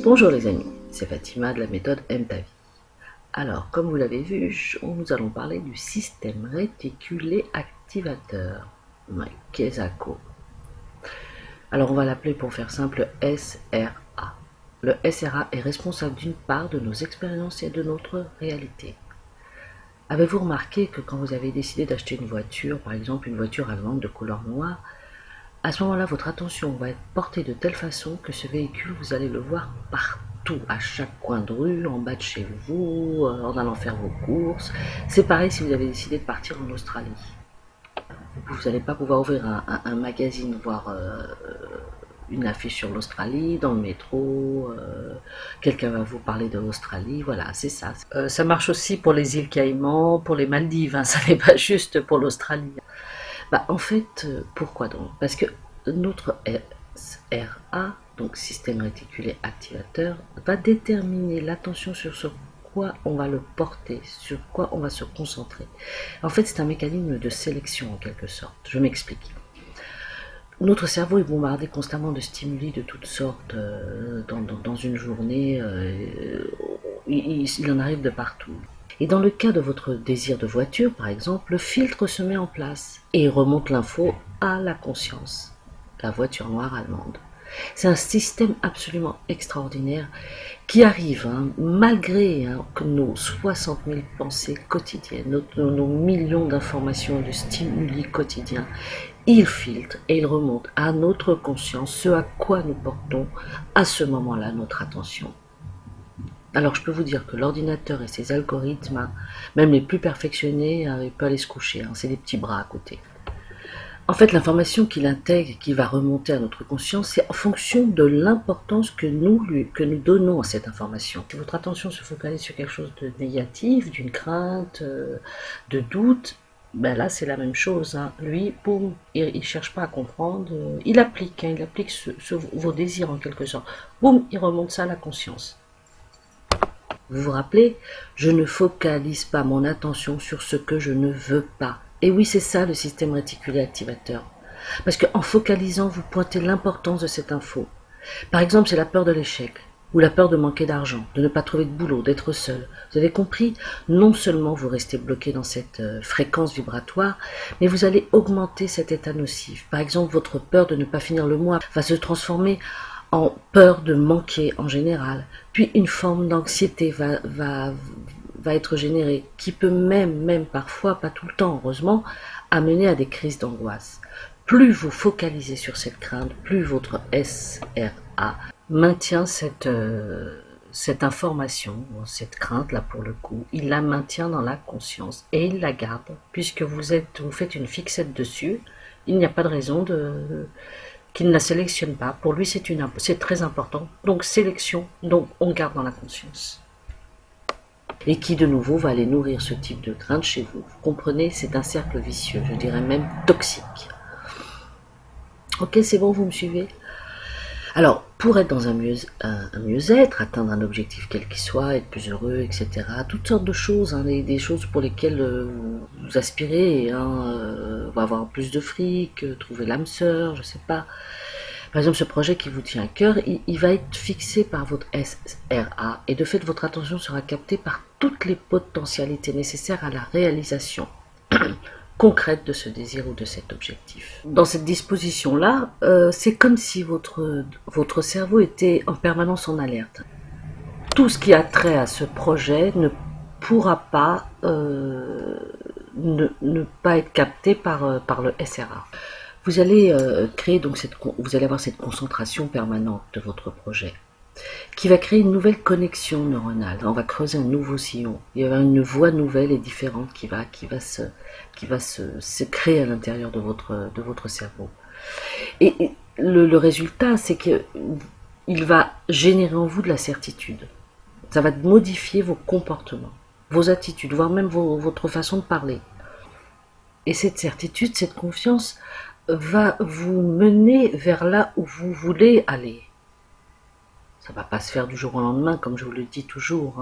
Bonjour les amis, c'est Fatima de la méthode Aime ta vie. Alors, comme vous l'avez vu, nous allons parler du système réticulé activateur, KESACO. Alors, on va l'appeler pour faire simple SRA. Le SRA est responsable d'une part de nos expériences et de notre réalité. Avez-vous remarqué que quand vous avez décidé d'acheter une voiture, par exemple une voiture allemande de couleur noire, à ce moment-là, votre attention va être portée de telle façon que ce véhicule, vous allez le voir partout, à chaque coin de rue, en bas de chez vous, en allant faire vos courses. C'est pareil si vous avez décidé de partir en Australie. Vous n'allez pas pouvoir ouvrir un magazine, voir une affiche sur l'Australie, dans le métro, quelqu'un va vous parler de l'Australie, voilà, c'est ça. Ça marche aussi pour les îles Caïmans, pour les Maldives, hein, ça n'est pas juste pour l'Australie. En fait, pourquoi donc? Parce que notre SRA, donc système réticulé activateur, va déterminer l'attention sur ce quoi on va le porter, sur quoi on va se concentrer. En fait, c'est un mécanisme de sélection en quelque sorte. Je m'explique. Notre cerveau est bombardé constamment de stimuli de toutes sortes dans une journée. Il en arrive de partout. Et dans le cas de votre désir de voiture, par exemple, le filtre se met en place et remonte l'info à la conscience, la voiture noire allemande. C'est un système absolument extraordinaire qui arrive, malgré nos 60 000 pensées quotidiennes, nos millions d'informations, de stimuli quotidiens. Il filtre et il remonte à notre conscience ce à quoi nous portons à ce moment-là notre attention. Alors je peux vous dire que l'ordinateur et ses algorithmes, même les plus perfectionnés, ils peuvent aller se coucher, c'est des petits bras à côté. En fait, l'information qu'il intègre et qui va remonter à notre conscience, c'est en fonction de l'importance que nous donnons à cette information. Si votre attention se focalise sur quelque chose de négatif, d'une crainte, de doute, là c'est la même chose. Lui, boum, il ne cherche pas à comprendre, il applique vos désirs en quelque sorte. Boum, il remonte ça à la conscience. Vous vous rappelez, je ne focalise pas mon attention sur ce que je ne veux pas. Et oui, c'est ça le système réticulé activateur. Parce qu'en focalisant, vous pointez l'importance de cette info. Par exemple, c'est la peur de l'échec, ou la peur de manquer d'argent, de ne pas trouver de boulot, d'être seul. Vous avez compris? Non seulement vous restez bloqué dans cette fréquence vibratoire, mais vous allez augmenter cet état nocif. Par exemple, votre peur de ne pas finir le mois va se transformer en peur de manquer en général, puis une forme d'anxiété va être générée, qui peut même parfois, pas tout le temps heureusement, amener à des crises d'angoisse. Plus vous focalisez sur cette crainte, plus votre SRA maintient cette information, cette crainte là pour le coup, il la maintient dans la conscience et il la garde, puisque vous faites une fixette dessus, il n'y a pas de raison qu'il ne la sélectionne pas. Pour lui, c'est très important. Donc, sélection, donc on garde dans la conscience. Et qui, de nouveau, va aller nourrir ce type de crainte chez vous. Vous comprenez, c'est un cercle vicieux, je dirais même toxique. Ok, c'est bon, vous me suivez? Alors, pour être dans un mieux-être, atteindre un objectif quel qu'il soit, être plus heureux, etc., toutes sortes de choses, des choses pour lesquelles vous aspirez, avoir plus de fric, trouver l'âme sœur, je sais pas. Par exemple, ce projet qui vous tient à cœur, il va être fixé par votre SRA, et de fait, votre attention sera captée par toutes les potentialités nécessaires à la réalisation concrète de ce désir ou de cet objectif. Dans cette disposition-là, c'est comme si votre cerveau était en permanence en alerte. Tout ce qui a trait à ce projet ne pourra pas ne pas être capté par le SRA. Vous allez vous allez avoir cette concentration permanente de votre projet, qui va créer une nouvelle connexion neuronale. On va creuser un nouveau sillon. Il y aura une voie nouvelle et différente qui va se créer à l'intérieur de votre cerveau. Et le résultat, c'est que il va générer en vous de la certitude. Ça va modifier vos comportements, vos attitudes, voire même votre façon de parler. Et cette certitude, cette confiance va vous mener vers là où vous voulez aller. Ça ne va pas se faire du jour au lendemain, comme je vous le dis toujours,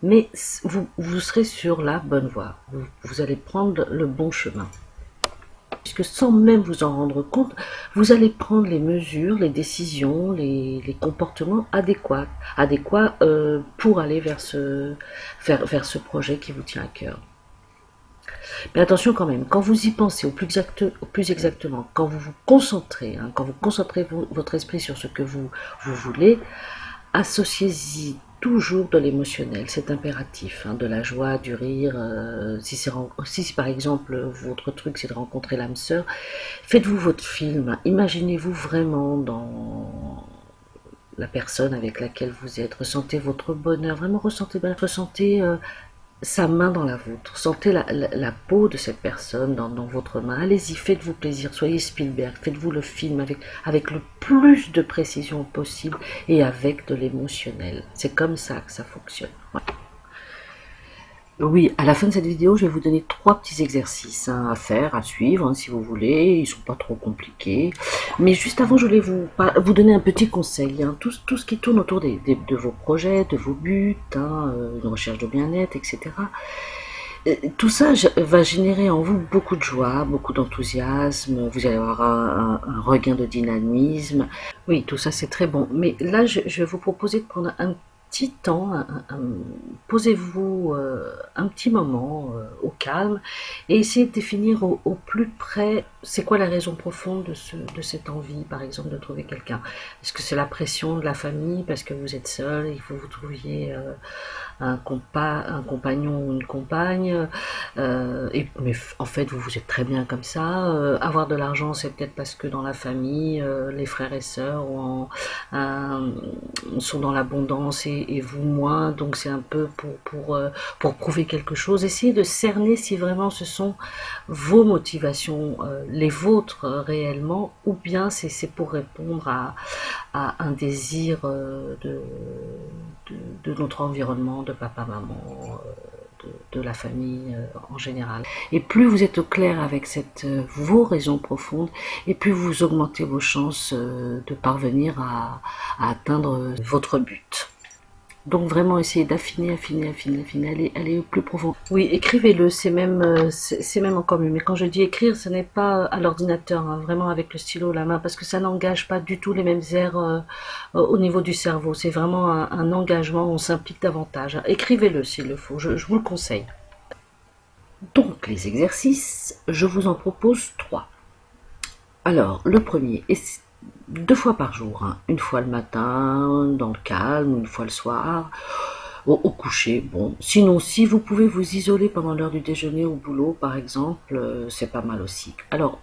mais vous serez sur la bonne voie. Vous allez prendre le bon chemin. puisque sans même vous en rendre compte, vous allez prendre les mesures, les décisions, les comportements adéquats, pour aller vers vers ce projet qui vous tient à cœur. Mais attention quand même, quand vous y pensez au plus exactement, quand vous vous concentrez, quand vous concentrez votre esprit sur ce que vous voulez, associez-y toujours de l'émotionnel, c'est impératif, de la joie, du rire. Si par exemple votre truc c'est de rencontrer l'âme sœur, faites-vous votre film, imaginez-vous vraiment dans la personne avec laquelle vous êtes, ressentez votre bonheur, vraiment ressentez sa main dans la vôtre, sentez la peau de cette personne dans votre main, allez-y, faites-vous plaisir, soyez Spielberg, faites-vous le film avec le plus de précision possible et avec de l'émotionnel. C'est comme ça que ça fonctionne. Ouais. Oui, à la fin de cette vidéo, je vais vous donner 3 petits exercices à faire, à suivre, si vous voulez. Ils ne sont pas trop compliqués. Mais juste avant, je voulais vous donner un petit conseil. Tout ce qui tourne autour de vos projets, de vos buts, une recherche de bien-être, etc. Tout ça va générer en vous beaucoup de joie, beaucoup d'enthousiasme. Vous allez avoir un regain de dynamisme. Oui, tout ça, c'est très bon. Mais là, je vais vous proposer de prendre un petit temps, posez-vous un petit moment au calme et essayez de définir au plus près c'est quoi la raison profonde de cette envie, par exemple, de trouver quelqu'un. Est-ce que c'est la pression de la famille parce que vous êtes seul, il faut que vous trouviez un compagnon ou une compagne, mais en fait vous êtes très bien comme ça. Avoir de l'argent, c'est peut-être parce que dans la famille, les frères et sœurs sont dans l'abondance et vous moins, donc c'est un peu pour prouver quelque chose. Essayez de cerner si vraiment ce sont vos motivations, les vôtres réellement, ou bien c'est pour répondre à un désir de notre environnement, de papa, maman, de la famille en général. Et plus vous êtes au clair avec vos raisons profondes, et plus vous augmentez vos chances de parvenir à atteindre votre but. Donc vraiment essayez d'affiner, aller au plus profond. Oui, écrivez-le, c'est même encore mieux. Mais quand je dis écrire, ce n'est pas à l'ordinateur, vraiment avec le stylo à la main, parce que ça n'engage pas du tout les mêmes aires au niveau du cerveau. C'est vraiment un engagement, on s'implique davantage. Écrivez-le s'il le faut, je vous le conseille. Donc les exercices, je vous en propose 3. Alors, le premier est 2 fois par jour, une fois le matin, dans le calme, une fois le soir, au coucher. Bon, sinon, si vous pouvez vous isoler pendant l'heure du déjeuner au boulot, par exemple, c'est pas mal aussi. Alors,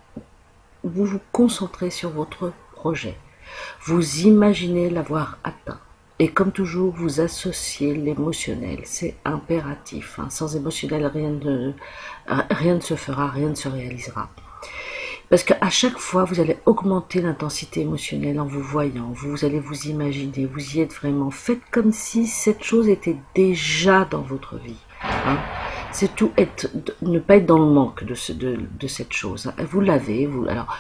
vous vous concentrez sur votre projet, vous imaginez l'avoir atteint. Et comme toujours, vous associez l'émotionnel, c'est impératif. Sans émotionnel, rien ne se fera, rien ne se réalisera. Parce qu'à chaque fois, vous allez augmenter l'intensité émotionnelle en vous voyant, vous allez vous imaginer, vous y êtes vraiment. Faites comme si cette chose était déjà dans votre vie. C'est tout, ne pas être dans le manque de cette chose. Vous l'avez, alors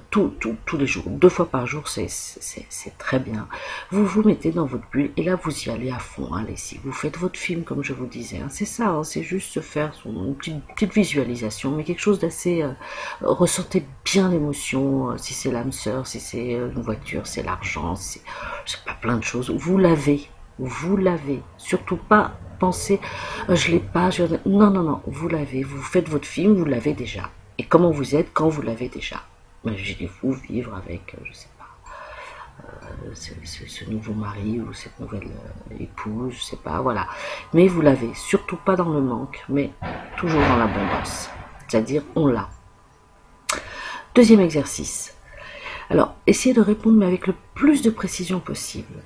tous les jours, 2 fois par jour, c'est très bien. Vous vous mettez dans votre bulle et là vous y allez à fond. Allez-y, vous faites votre film comme je vous disais. C'est ça, c'est juste se faire une petite visualisation, mais quelque chose d'assez. Ressentez bien l'émotion. Si c'est l'âme sœur, si c'est une voiture, c'est l'argent, c'est pas plein de choses. Vous l'avez. Surtout pas penser je l'ai pas, non, vous l'avez, vous faites votre film, vous l'avez déjà. Et comment vous êtes quand vous l'avez déjà? Imaginez-vous vivre avec, je sais pas, ce nouveau mari ou cette nouvelle épouse, je sais pas, voilà. Mais vous l'avez, surtout pas dans le manque, mais toujours dans l'abondance. C'est-à-dire, on l'a. Deuxième exercice. Alors, essayez de répondre, mais avec le plus de précision possible.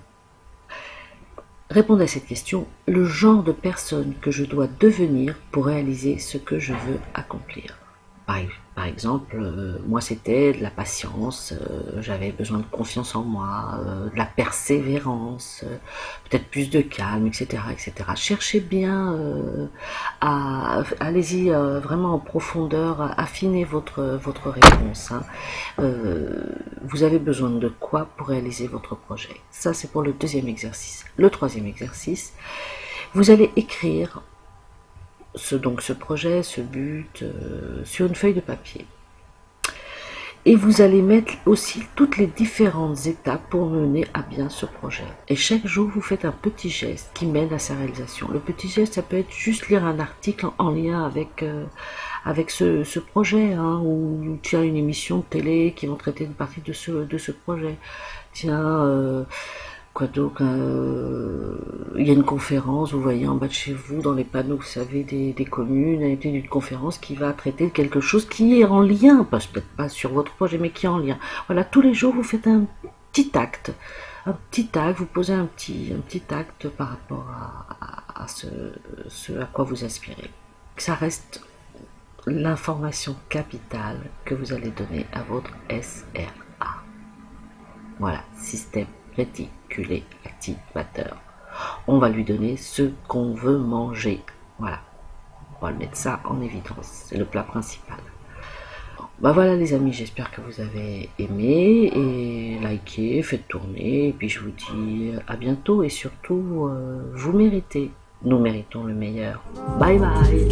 Répondez à cette question, le genre de personne que je dois devenir pour réaliser ce que je veux accomplir. Par exemple, moi c'était de la patience, j'avais besoin de confiance en moi, de la persévérance, peut-être plus de calme, etc. Cherchez bien, allez-y vraiment en profondeur, affinez votre réponse. Vous avez besoin de quoi pour réaliser votre projet? Ça c'est pour le deuxième exercice. Le troisième exercice, vous allez écrire ce projet, ce but, sur une feuille de papier. Et vous allez mettre aussi toutes les différentes étapes pour mener à bien ce projet. Et chaque jour, vous faites un petit geste qui mène à sa réalisation. Le petit geste, ça peut être juste lire un article en lien avec ce projet, hein, ou tu as une émission de télé qui va traiter une partie de ce projet. Tiens, quoi d'autre, il y a une conférence, vous voyez en bas de chez vous, dans les panneaux, vous savez, des communes, il y a une conférence qui va traiter de quelque chose qui est en lien, peut-être pas sur votre projet, mais qui est en lien. Voilà, tous les jours, vous faites un petit acte, vous posez un petit acte par rapport à ce à quoi vous aspirez. Ça reste l'information capitale que vous allez donner à votre SRA. Voilà, système réticulé activateur. On va lui donner ce qu'on veut manger. Voilà, on va le mettre ça en évidence. C'est le plat principal. Bon, bah voilà les amis, j'espère que vous avez aimé et liké, faites tourner. Et puis je vous dis à bientôt et surtout, vous méritez. Nous méritons le meilleur. Bye bye.